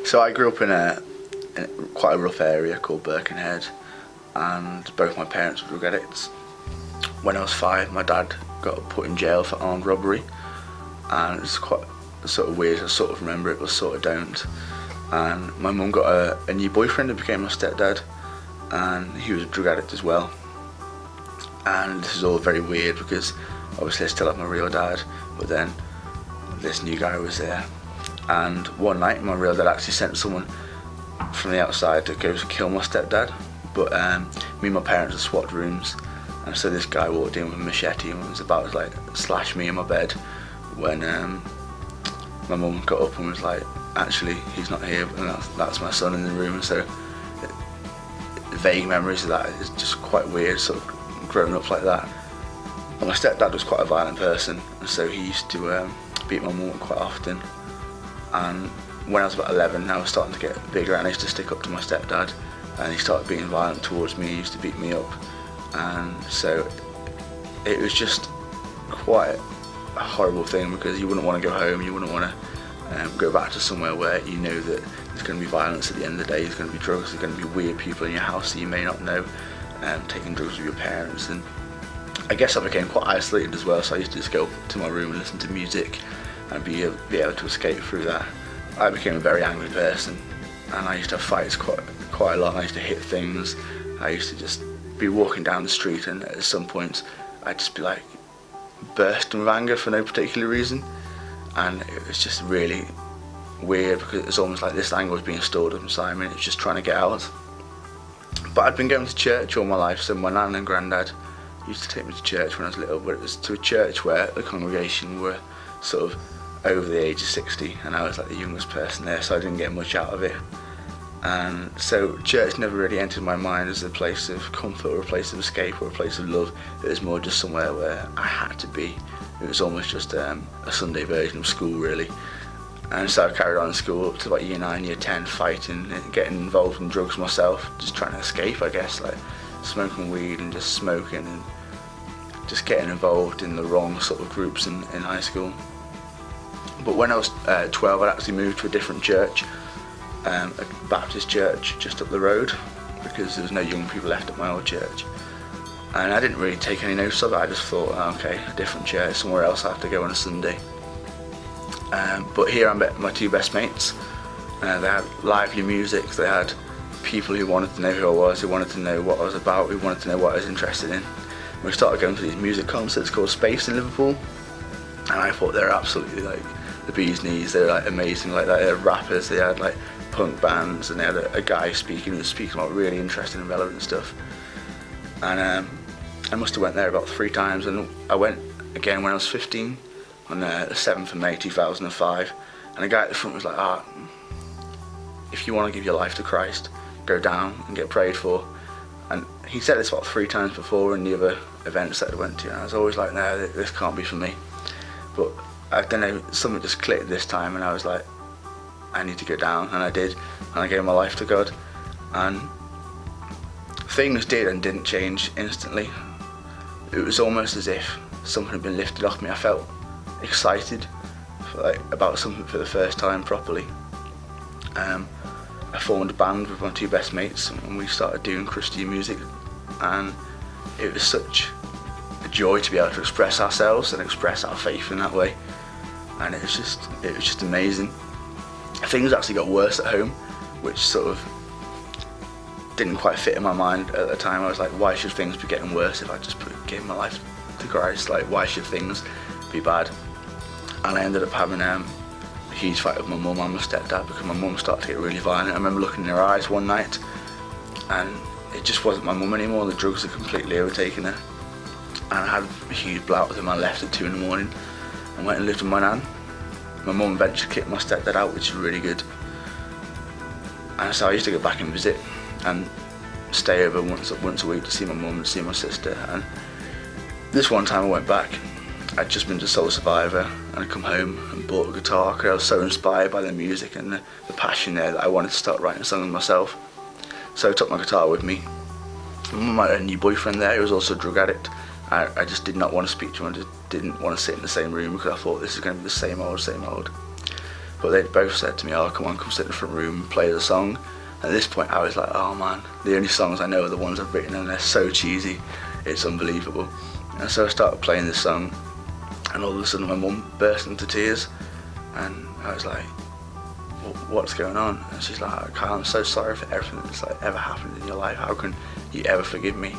So I grew up in quite a rough area called Birkenhead, and both my parents were drug addicts. When I was 5, my dad got put in jail for armed robbery, and it's quite sort of weird. I sort of remember it, but sort of don't. And my mum got a new boyfriend who became my stepdad, and he was a drug addict as well. And this is all very weird because obviously I still have my real dad, but then this new guy was there. And one night my real dad actually sent someone from the outside to go kill my stepdad, but me and my parents had swapped rooms, and so this guy walked in with a machete and was about to like slash me in my bed when my mum got up and was like, actually he's not here, and that's my son in the room. And so vague memories of that is just quite weird, sort of growing up like that. And my stepdad was quite a violent person, and so he used to beat my mum quite often. And when I was about 11, I was starting to get bigger, and I used to stick up to my stepdad, and he started being violent towards me. He used to beat me up, and so it was just quite a horrible thing because you wouldn't want to go home, you wouldn't want to go back to somewhere where you know that there's going to be violence at the end of the day, there's going to be drugs, there's going to be weird people in your house that you may not know, taking drugs with your parents. And I guess I became quite isolated as well, so I used to just go to my room and listen to music and be able to escape through that. I became a very angry person, and I used to have fights quite a lot. I used to hit things. I used to just be walking down the street, and at some points I'd just be like bursting with anger for no particular reason, and it was just really weird because it was almost like this anger was being stored up inside me and it was just trying to get out. But I'd been going to church all my life, so my nan and granddad used to take me to church when I was little, but it was to a church where the congregation were sort of over the age of 60, and I was like the youngest person there, so I didn't get much out of it. And so church never really entered my mind as a place of comfort or a place of escape or a place of love. It was more just somewhere where I had to be. It was almost just a Sunday version of school, really. And so I carried on in school up to about year 9, year 10, fighting and getting involved in drugs myself, just trying to escape, I guess, like smoking weed and just smoking and just getting involved in the wrong sort of groups in high school. But when I was 12, I'd actually moved to a different church, a Baptist church just up the road, because there was no young people left at my old church. And I didn't really take any notice of it. I just thought, oh, okay, a different church, somewhere else I have to go on a Sunday. But here I met my two best mates. They had lively music, they had people who wanted to know who I was, who wanted to know what I was about, who wanted to know what I was interested in. We started going to these music concerts called Space in Liverpool, and I thought they were absolutely like the bee's knees. They were like amazing, like that. They had rappers, they had like punk bands, and they had a guy speaking who was speaking about really interesting and relevant stuff. And I must have went there about 3 times, and I went again when I was 15 on the 7th of May 2005, and the guy at the front was like, if you want to give your life to Christ, go down and get prayed for. And he said this about 3 times before in the other events that I went to, and I was always like, no, this can't be for me. But I don't know, something just clicked this time, and I was like, I need to go down, and I did, and I gave my life to God. And things did and didn't change instantly. It was almost as if something had been lifted off me. I felt excited about something for the first time properly. I formed a band with my 2 best mates, and we started doing Christian music, and it was such a joy to be able to express ourselves and express our faith in that way. And it was just amazing. Things actually got worse at home, which sort of didn't quite fit in my mind at the time. I was like, why should things be getting worse if I just gave my life to Christ? Like, why should things be bad? And I ended up having a huge fight with my mum and my stepdad because my mum started to get really violent. I remember looking in her eyes one night, and it just wasn't my mum anymore. The drugs had completely overtaken her, and I had a huge blowout with him. I left at 2 in the morning and went and lived with my nan. My mum eventually kicked my stepdad out, which is really good. And so I used to go back and visit and stay over once a week to see my mum and see my sister. And this one time I went back, I'd just been to Soul Survivor, and I come home and bought a guitar because I was so inspired by the music and the passion there that I wanted to start writing songs myself. So I took my guitar with me. My mum had a new boyfriend there who was also a drug addict. I just did not want to speak to him. I just didn't want to sit in the same room because I thought this is going to be the same old, same old. but they both said to me, oh come on, come sit in the front room and play the song. At this point I was like, oh man, the only songs I know are the ones I've written, and they're so cheesy, it's unbelievable. And so I started playing this song, and all of a sudden my mum burst into tears, and I was like, what's going on? And she's like, Kyle, I'm so sorry for everything that's like ever happened in your life, how can you ever forgive me?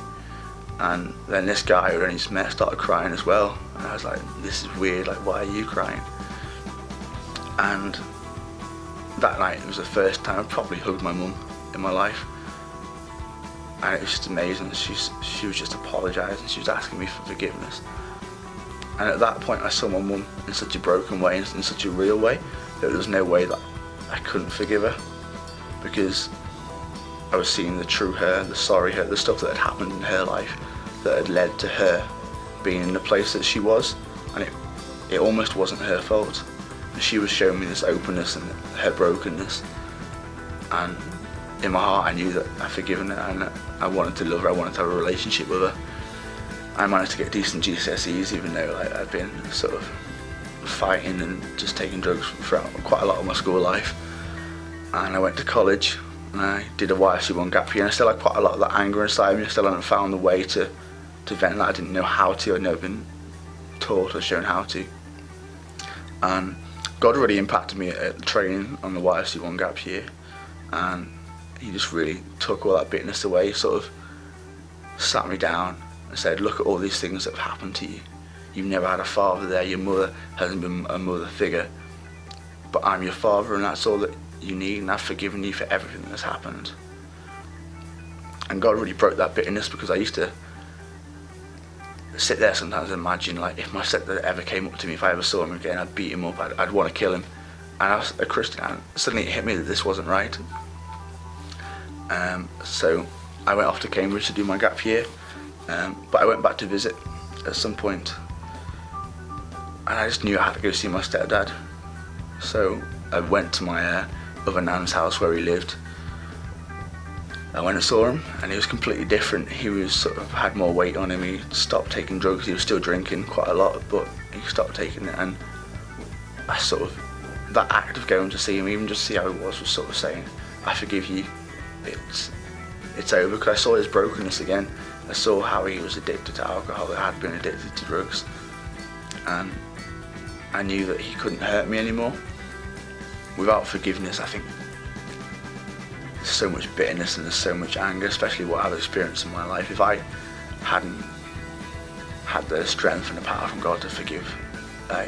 And then this guy who I only just met started crying as well, and I was like, this is weird, like why are you crying? And that night, it was the first time I probably hugged my mum in my life, and it was just amazing. She was just apologising, she was asking me for forgiveness, and at that point I saw my mum in such a broken way, in such a real way, that there was no way that I couldn't forgive her, because I was seeing the true her, the sorry her, the stuff that had happened in her life that had led to her being in the place that she was, and it almost wasn't her fault. She was showing me this openness and her brokenness, and in my heart I knew that I'd forgiven her, and I wanted to love her, I wanted to have a relationship with her. I managed to get decent GCSEs, even though like, I'd been sort of fighting and just taking drugs throughout quite a lot of my school life. And I went to college and I did a YSC1 gap year, and I still had quite a lot of that anger inside me. I still hadn't found the way to vent that. I didn't know how to, I'd never been taught or shown how to. And God really impacted me at training on the YSC1 gap year, and he just really took all that bitterness away. He sort of sat me down and said, look at all these things that have happened to you. You've never had a father there, your mother hasn't been a mother figure, but I'm your father, and that's all that you need, and I've forgiven you for everything that's happened. And God really broke that bitterness, because I used to sit there sometimes and imagine, like, if my stepdad ever came up to me, if I ever saw him again, I'd beat him up, I'd want to kill him. And I was a Christian, and suddenly it hit me that this wasn't right. So I went off to Cambridge to do my gap year, but I went back to visit at some point, and I just knew I had to go see my stepdad. So I went to my other nan's house where he lived. I went and saw him, and he was completely different. He was sort of had more weight on him. He stopped taking drugs. He was still drinking quite a lot, but he stopped taking it. And I sort of, that act of going to see him, even just see how he was sort of saying, I forgive you, it's over, because I saw his brokenness again. I saw how he was addicted to alcohol, that had been addicted to drugs, and I knew that he couldn't hurt me anymore. Without forgiveness, I think there's so much bitterness and there's so much anger, especially what I've experienced in my life. If I hadn't had the strength and the power from God to forgive, I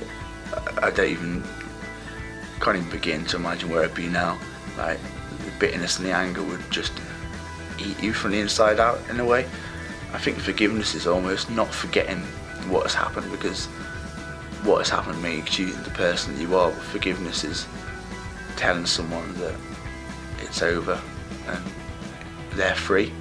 can't even begin to imagine where I'd be now. Like, the bitterness and the anger would just eat you from the inside out in a way. I think forgiveness is almost not forgetting what has happened, because what has happened makes you the person that you are, but forgiveness is telling someone that it's over and they're free.